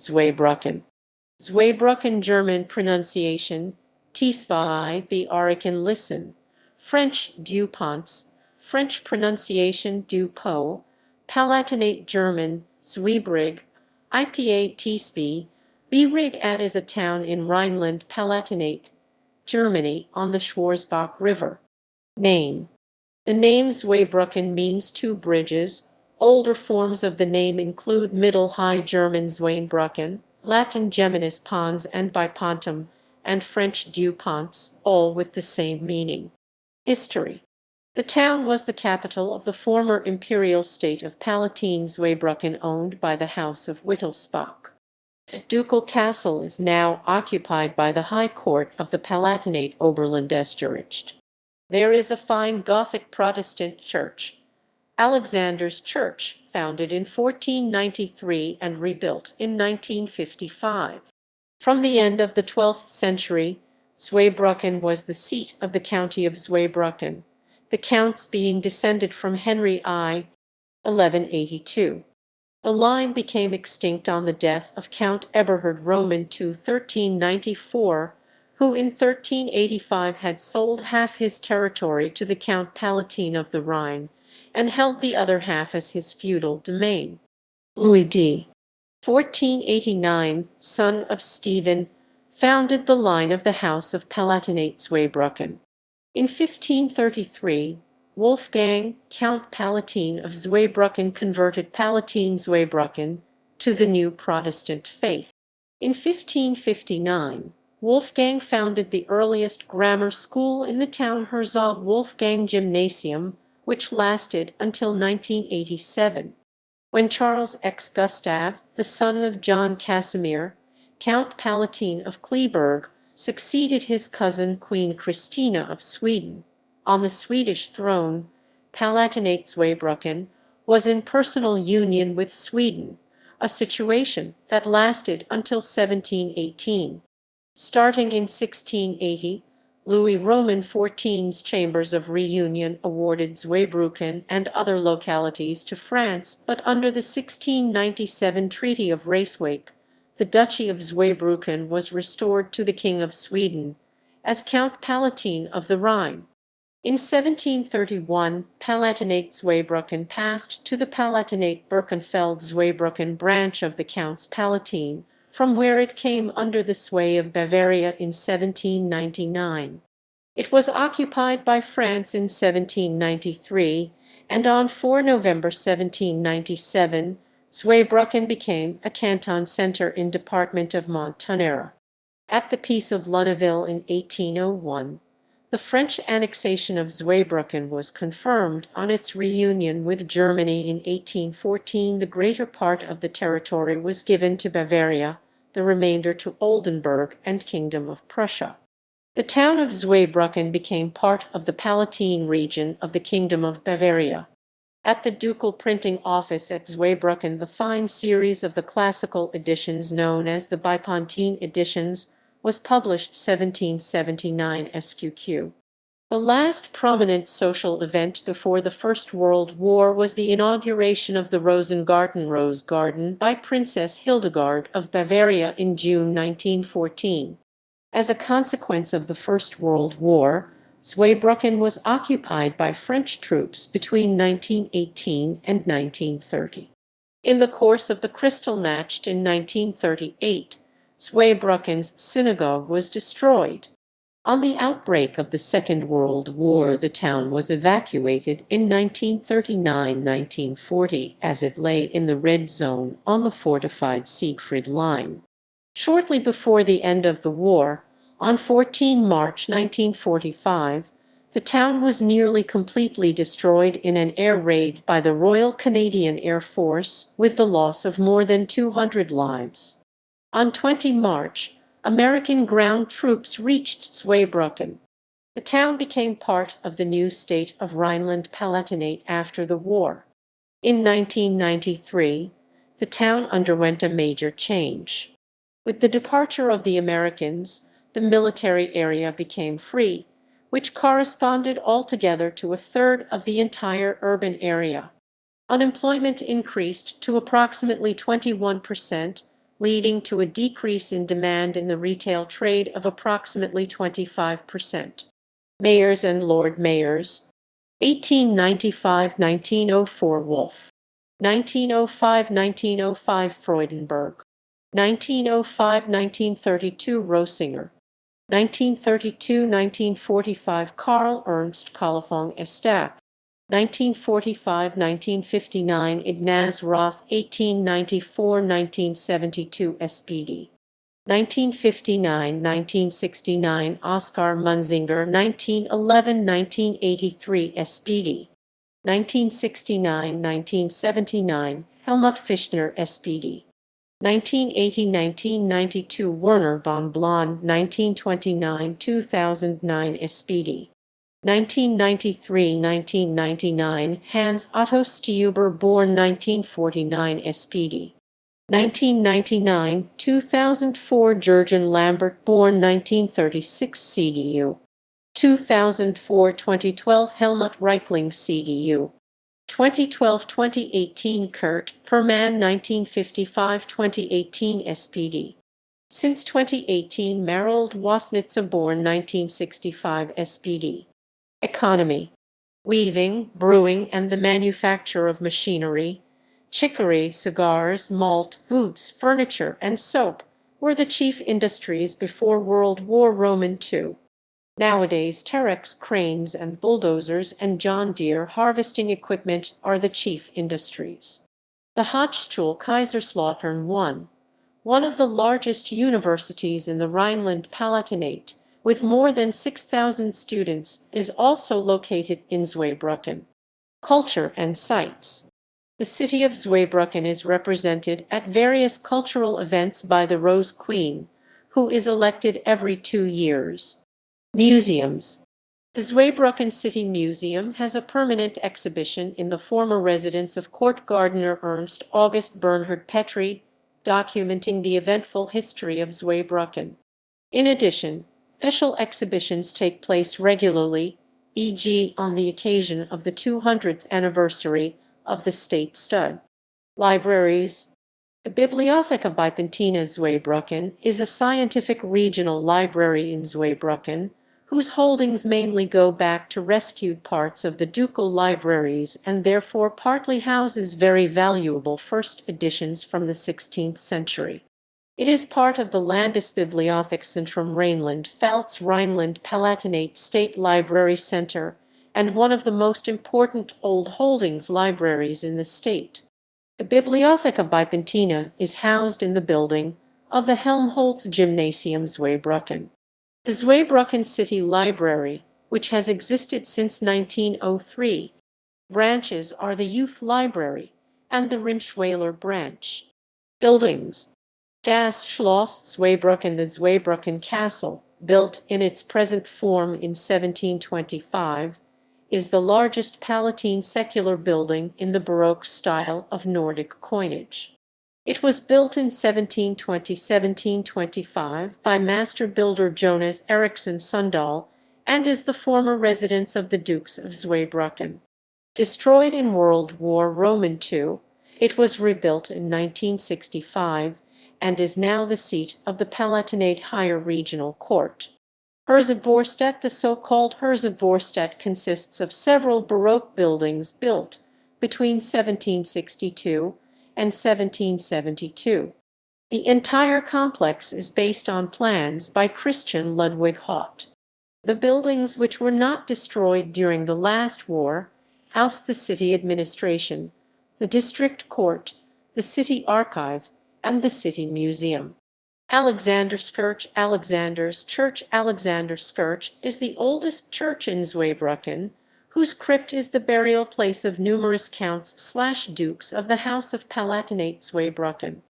Zweibrücken. Zweibrücken German pronunciation, ๊tsvaɪഃbʁyykn listen. French Deux-Ponts, French pronunciation Deux-Ponts. Palatinate German, Zweebrigge. IPA ๊tsvaɪഃbʁyykn is a town in Rhineland-Palatinate, Germany, on the Schwarzbach River. Name. The name Zweibrücken means two bridges. Older forms of the name include Middle High German Zweibrücken, Latin Geminis pons and bipontum, and French Deux-Ponts, all with the same meaning. History. The town was the capital of the former imperial state of Palatinate Zweibrücken, owned by the House of Wittelsbach. The ducal castle is now occupied by the High Court of the Palatinate Oberlandesgericht. There is a fine Gothic Protestant church, Alexander's Church, founded in 1493 and rebuilt in 1955. From the end of the 12th century, Zweibrücken was the seat of the county of Zweibrücken, the counts being descended from Henry I, 1182. The line became extinct on the death of Count Eberhard Roman II, 1394, who in 1385 had sold half his territory to the Count Palatine of the Rhine, and held the other half as his feudal domain. Louis d. 1489, son of Stephen, founded the line of the House of Palatinate Zweibrücken. In 1533, Wolfgang, Count Palatine of Zweibrücken, converted Palatinate Zweibrücken to the new Protestant faith. In 1559, Wolfgang founded the earliest grammar school in the town, Herzeg Wolfgang Gymnasium, which lasted until 1987. When Charles X. Gustav, the son of John Casimir, Count Palatine of Kleeberg, succeeded his cousin Queen Christina of Sweden on the Swedish throne, Palatinate Zweibrücken was in personal union with Sweden, a situation that lasted until 1718. Starting in 1680, Louis Roman XIV's Chambers of Reunion awarded Zweibrücken and other localities to France, but under the 1697 Treaty of Ryswick, the Duchy of Zweibrücken was restored to the King of Sweden as Count Palatine of the Rhine. In 1731, Palatinate Zweibrücken passed to the Palatinate Birkenfeld-Zweibrücken branch of the Counts Palatine, from where it came under the sway of Bavaria in 1799. It was occupied by France in 1793, and on 4 November 1797, Zweibrücken became a canton centre in Department of Montonera. At the Peace of Lunéville in 1801, the French annexation of Zweibrücken was confirmed. On its reunion with Germany in 1814, the greater part of the territory was given to Bavaria, the remainder to Oldenburg and Kingdom of Prussia. The town of Zweibrücken became part of the Palatine region of the Kingdom of Bavaria. At the ducal printing office at Zweibrücken, the fine series of the classical editions known as the Bypontine editions was published 1779 SQQ. The last prominent social event before the First World War was the inauguration of the Rosen Rose Garden by Princess Hildegard of Bavaria in June 1914. As a consequence of the First World War, Zweibrücken was occupied by French troops between 1918 and 1930. In the course of the Kristallnacht in 1938, Zweibrücken's synagogue was destroyed. On the outbreak of the Second World War, the town was evacuated in 1939–1940 as it lay in the Red Zone on the fortified Siegfried Line. Shortly before the end of the war, on 14 March 1945, the town was nearly completely destroyed in an air raid by the Royal Canadian Air Force, with the loss of more than 200 lives. On 20 March, American ground troops reached Zweibrücken. The town became part of the new state of Rhineland-Palatinate after the war. In 1993, the town underwent a major change. With the departure of the Americans, the military area became free, which corresponded altogether to a third of the entire urban area. Unemployment increased to approximately 21%, leading to a decrease in demand in the retail trade of approximately 25%. Mayors and Lord Mayors. 1895–1904 Wolf. 1905–1905 Freudenberg. 1905–1932 Rosinger. 1932–1945 Karl Ernst Kallefong Estap. 1945–1959 Ignaz Roth. 1894–1972 SPD. 1959–1969 Oskar Munzinger. 1911–1983 SPD. 1969–1979 Helmut Fichtner SPD. 1980–1992 Werner von Blond. 1929–2009 SPD. 1993–1999 Hans Otto Steuber, born 1949 SPD. 1999–2004 Jürgen Lambert, born 1936 CDU. 2004–2012 Helmut Reichling CDU. 2012–2018 Kurt Perman, 1955–2018 SPD. Since 2018 Marold Wasnitzer, born 1965 SPD. Economy. Weaving, brewing, and the manufacture of machinery, chicory, cigars, malt, boots, furniture, and soap were the chief industries before World War II. Nowadays Terex cranes and bulldozers and John Deere harvesting equipment are the chief industries. The Hochschule Kaiserslautern I, one of the largest universities in the Rhineland-Palatinate, with more than 6,000 students, is also located in Zweibrücken. Culture and sites. The city of Zweibrücken is represented at various cultural events by the Rose Queen, who is elected every 2 years. Museums. The Zweibrücken City Museum has a permanent exhibition in the former residence of court gardener Ernst August Bernhard Petri, documenting the eventful history of Zweibrücken. In addition, special exhibitions take place regularly, e.g. on the occasion of the 200th anniversary of the state stud. Libraries. The Bibliotheca Byzantina Zweibrücken is a scientific regional library in Zweibrücken, whose holdings mainly go back to rescued parts of the ducal libraries and therefore partly houses very valuable first editions from the 16th century. It is part of the Landesbibliothekzentrum Rhineland-Pfalz Rhineland-Palatinate State Library Center and one of the most important old holdings libraries in the state. The Bibliotheca Byzantina is housed in the building of the Helmholtz Gymnasium Zweibrücken. The Zweibrücken City Library, which has existed since 1903, branches are the Youth Library and the Rinschweiler branch. Buildings. Das Schloss Zweibrücken. The Zweibrücken Castle, built in its present form in 1725, is the largest Palatine secular building in the Baroque style of Nordic coinage. It was built in 1720–1725 by master builder Jonas Eriksson Sundal and is the former residence of the Dukes of Zweibrücken. Destroyed in World War II, it was rebuilt in 1965 and is now the seat of the Palatinate Higher Regional Court. Herzeg Vorstek. The so-called Herzeg Vorstek consists of several Baroque buildings built between 1762 and 1772. The entire complex is based on plans by Christian Ludwig Haupt. The buildings which were not destroyed during the last war house the city administration, the district court, the city archive, and the city museum. Alexanderskirche. Alexander's Church. Alexanderskirche is the oldest church in Zweibrücken, whose crypt is the burial place of numerous counts/dukes of the House of Palatinate Zweibrücken.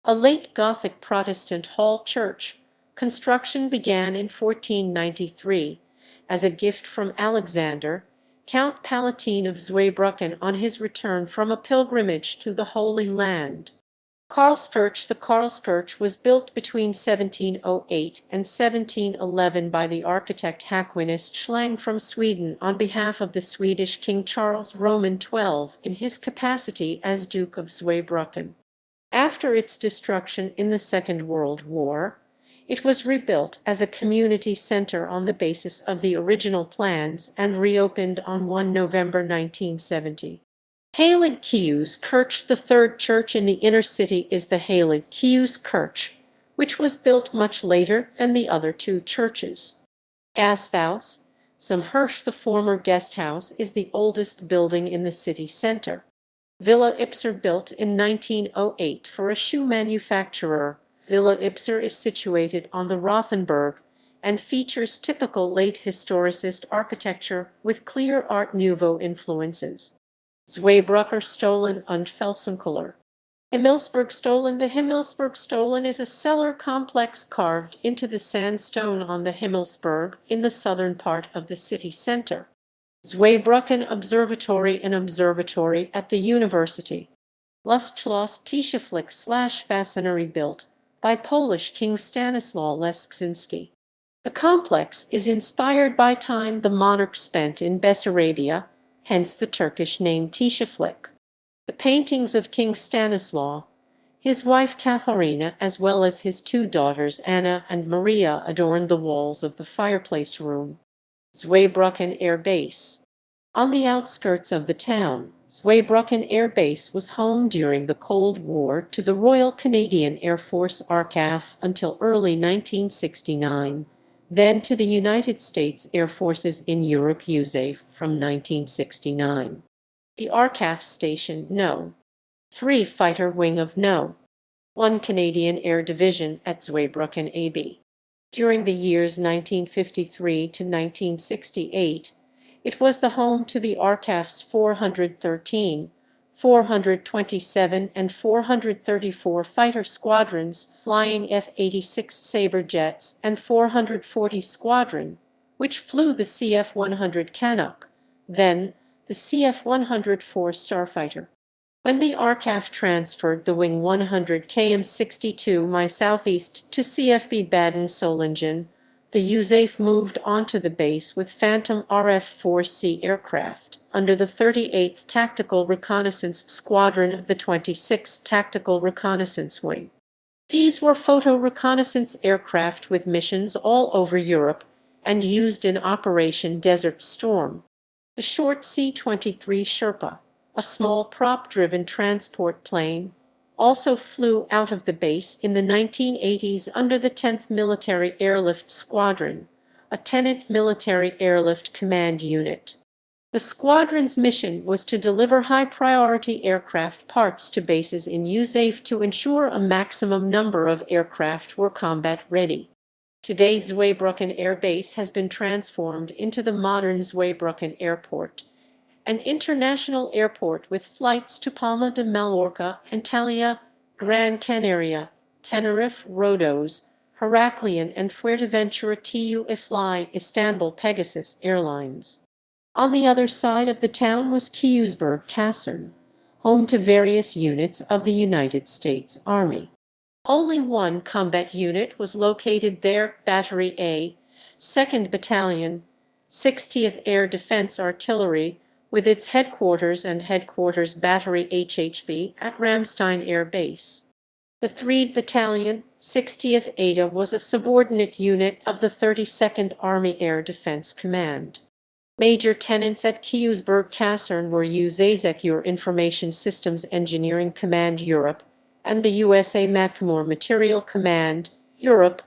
A late Gothic Protestant hall church, construction began in 1493 as a gift from Alexander, Count Palatine of Zweibrücken, on his return from a pilgrimage to the Holy Land. Karlskirche. The Karlskirche was built between 1708 and 1711 by the architect Haquinus Schlang from Sweden on behalf of the Swedish King Charles Roman XII in his capacity as Duke of Zweibrücken. After its destruction in the Second World War, it was rebuilt as a community center on the basis of the original plans and reopened on 1 November 1970. Heilig Kius Kirch. The third church in the inner city is the Heilig Kius Kirch, which was built much later than the other two churches. Gasthaus, some Hirsch. The former guest house is the oldest building in the city center. Villa Ipser, built in 1908 for a shoe manufacturer. Villa Ipser is situated on the Rothenburg and features typical late historicist architecture with clear Art Nouveau influences. Zweibrücker Stollen und Felsenkeller. Himmelsberg Stollen. The Himmelsberg Stollen is a cellar complex carved into the sandstone on the Himmelsberg in the southern part of the city center. Zweibrücken Observatory, an observatory at the university. Lustschloss Tischeflick/Fascinary, built by Polish King Stanislaw Leszczynski. The complex is inspired by time the monarch spent in Bessarabia, hence the Turkish name Tischeflick. The paintings of King Stanislaw, his wife Katharina, as well as his two daughters Anna and Maria adorn the walls of the fireplace room. Zweibrücken Air Base. On the outskirts of the town, Zweibrücken Air Base was home during the Cold War to the Royal Canadian Air Force RCAF until early 1969, then to the United States Air Forces in Europe USAF from 1969. The RCAF Station No. 3 Fighter Wing of No. 1 Canadian Air Division at Zweibrücken AB. During the years 1953 to 1968, it was the home to the RCAF's 413, 427, and 434 fighter squadrons flying F-86 Sabre jets and 440 Squadron, which flew the CF-100 Canuck, then the CF-104 Starfighter. When the RCAF transferred the Wing 100 KM-62 Mi southeast to CFB Baden-Solingen, the USAF moved onto the base with Phantom RF-4C aircraft under the 38th Tactical Reconnaissance Squadron of the 26th Tactical Reconnaissance Wing. These were photo-reconnaissance aircraft with missions all over Europe and used in Operation Desert Storm. The short C-23 Sherpa, a small prop-driven transport plane, also flew out of the base in the 1980s under the 10th Military Airlift Squadron, a Tenant Military Airlift Command unit. The squadron's mission was to deliver high-priority aircraft parts to bases in USAF to ensure a maximum number of aircraft were combat-ready. Today, Zweibrücken Air Base has been transformed into the modern Zweibrücken Airport, an international airport with flights to Palma de Mallorca, Antalya, Gran Canaria, Tenerife, Rhodos, Heraklion, and Fuerteventura. TU Istanbul Pegasus Airlines. On the other side of the town was Kiusberg Kaserne, home to various units of the United States Army. Only one combat unit was located there, Battery A, 2nd Battalion, 60th Air Defense Artillery, with its headquarters and headquarters battery HHB at Ramstein Air Base. The 3rd Battalion, 60th ADA, was a subordinate unit of the 32nd Army Air Defense Command. Major tenants at Kiusberg Kaserne were USASECURE Information Systems Engineering Command Europe and the USA MATCOMOR Material Command Europe,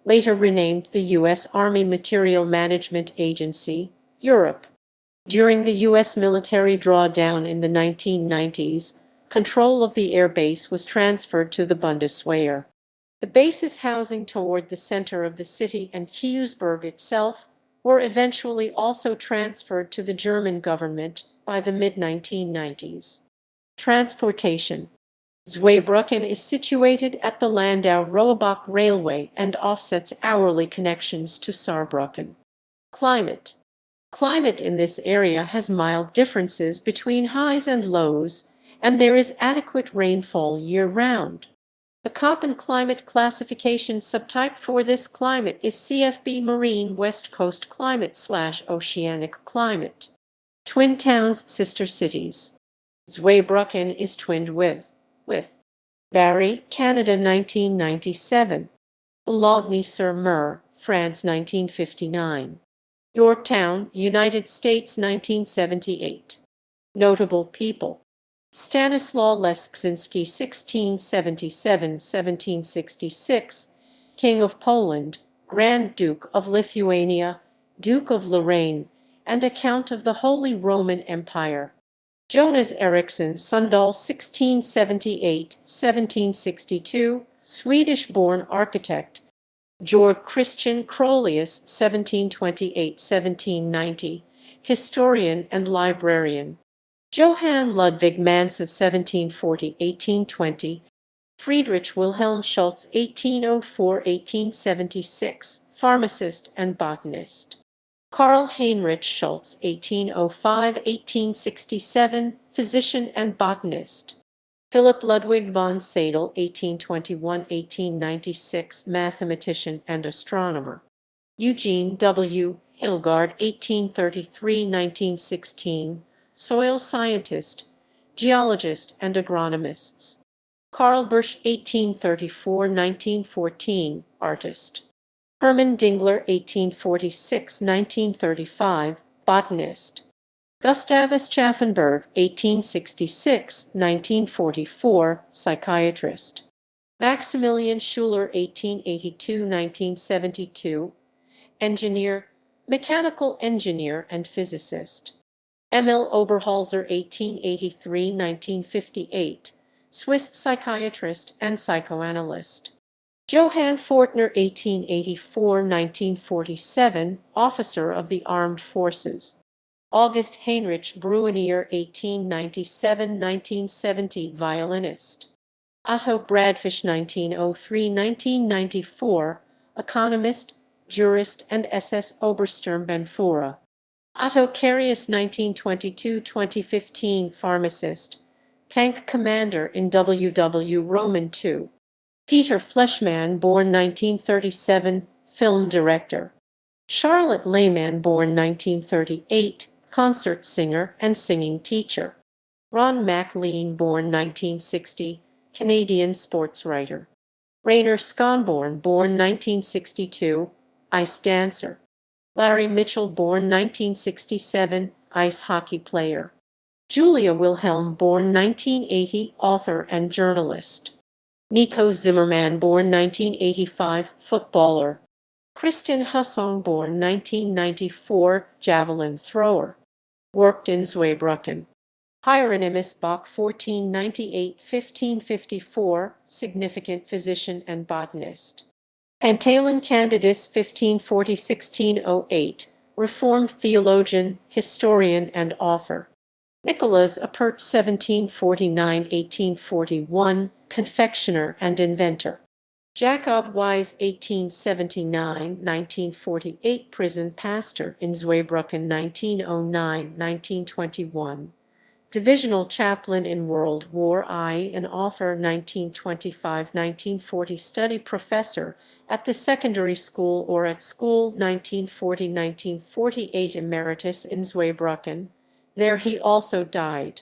later renamed the U.S. Army Material Management Agency Europe. During the U.S. military drawdown in the 1990s, control of the air base was transferred to the Bundeswehr. The base's housing toward the center of the city and Kiusberg itself were eventually also transferred to the German government by the mid-1990s. Transportation. Zweibrücken is situated at the Landau-Rohrbach Railway and offsets hourly connections to Saarbrücken. Climate. Climate in this area has mild differences between highs and lows, and there is adequate rainfall year-round. The Köppen climate classification subtype for this climate is CFB Marine West Coast Climate/Oceanic Climate. Twin towns, sister cities. Zweibrücken is twinned with Barrie, Canada 1997. Boulogne-sur-Mer, France 1959. Yorktown, United States 1978. Notable people. Stanislaw Leszczynski 1677–1766, King of Poland, Grand Duke of Lithuania, Duke of Lorraine, and a Count of the Holy Roman Empire. Jonas Eriksson Sundahl 1678–1762, Swedish-born architect. Georg Christian Crolius 1728–1790, historian and librarian. Johann Ludwig Manse 1740–1820, Friedrich Wilhelm Schultz 1804–1876, pharmacist and botanist. Karl Heinrich Schultz 1805–1867, physician and botanist. Philipp Ludwig von Sadel 1821–1896, mathematician and astronomer. Eugene W. Hildegard 1833–1916, soil scientist, geologist and agronomists. Karl Bursch 1834–1914, artist. Hermann Dingler 1846–1935, botanist. Gustavus Schaffenberg 1866–1944, psychiatrist. Maximilian Schuler 1882–1972, engineer, mechanical engineer and physicist. Emil Oberholzer 1883–1958, Swiss psychiatrist and psychoanalyst. Johann Fortner 1884–1947, officer of the armed forces. August Heinrich Brunner 1897–1970, violinist. Otto Bradfisch 1903–1994, economist, jurist and SS Obersturmbannführer. Otto Carius 1922–2015, pharmacist, tank commander in WW Roman II. Peter Fleischmann, born 1937, film director. Charlotte Lehmann, born 1938, concert singer and singing teacher. Ron MacLean, born 1960, Canadian sports writer. Rainer Schonborn, born 1962, ice dancer. Larry Mitchell, born 1967, ice hockey player. Julia Wilhelm, born 1980, author and journalist. Nico Zimmermann, born 1985, footballer. Kristin Hussong, born 1994, javelin thrower. Worked in Zweibrücken. Hieronymus Bach 1498–1554, significant physician and botanist. Pantaleon Candidus 1540–1608, Reformed theologian, historian and author. Nicolas Appert 1749–1841, confectioner and inventor. Jacob Wise 1879–1948, prison pastor in Zweibrücken 1909–1921. Divisional chaplain in World War I and author 1925–1940, study professor at the secondary school or at school 1940–1948, emeritus in Zweibrücken. There he also died.